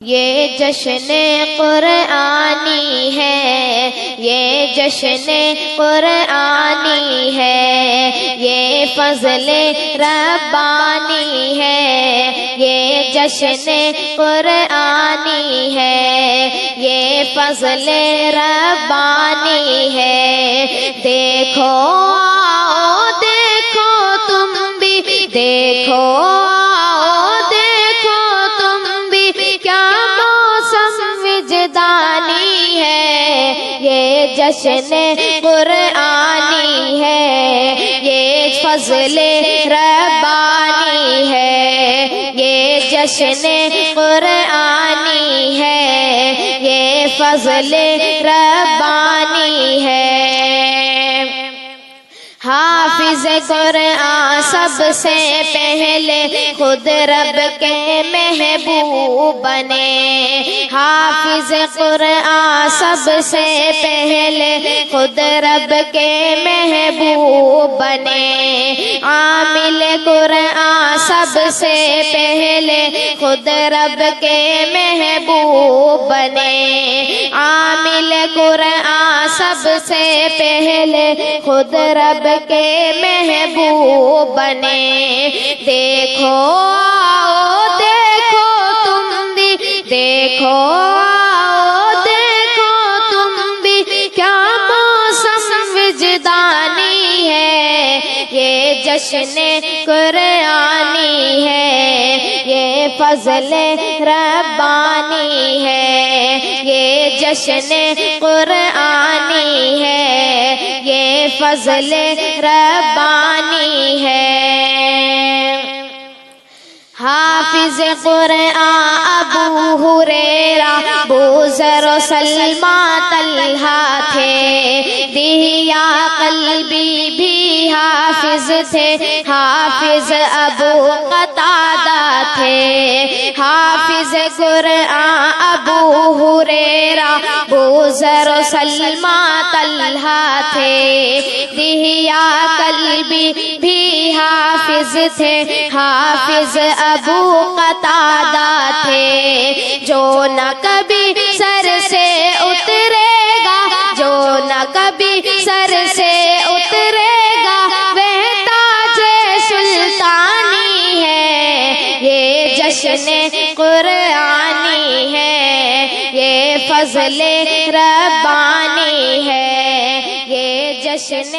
یہ جشن قرآنی ہے، یہ جشن قرآنی ہے، یہ فضل ربانی ہے، یہ جشن قرآنی ہے، یہ فضل ربانی ہے۔ دیکھو آؤ دیکھو تم بھی، دیکھو جشن قرآنی ہے، یہ فضل ربانی ہے، یہ جشن قرآنی ہے، یہ فضل ربانی ہے۔ حافظ قرآن سب سے پہلے خود رب کے محبوب بنے، حافظ قرآن سب سے پہلے خود رب کے محبوب بنے، عامل قرآن سب سے پہلے خود رب کے محبوب بنے، عامل قرآن سب سے پہلے خود رب کے محبوب بنے۔ دیکھو آؤ دیکھو تم بھی، دیکھو آؤ دیکھو تم بھی، کیا موسم وجدانی ہے، یہ جشن قرآنی ہے، یہ فضل ربانی ہے، یہ جشن قرآنی ہے، یہ فضل ربانی ہے۔ حافظ قرآن ابو ہریرہ، بوذر و سلمہ طلحہ تھے، دہیا قلبی بھی حافظ تھے، حافظ ابو قتادہ تھے، حافظ قرآن ابو ہریرہ، بوذر و سلمہ طلحہ تھے، دہیا قلبی بھی حافظ تھے، حافظ ابو قتادہ تھے۔ جو نہ کبھی سر سے اترے گا، جو نہ کبھی سر سے اترے گا، وہ تاج سلطانی ہے، یہ جشن قرآنی ہے، یہ فضل ربانی ہے، یہ جشن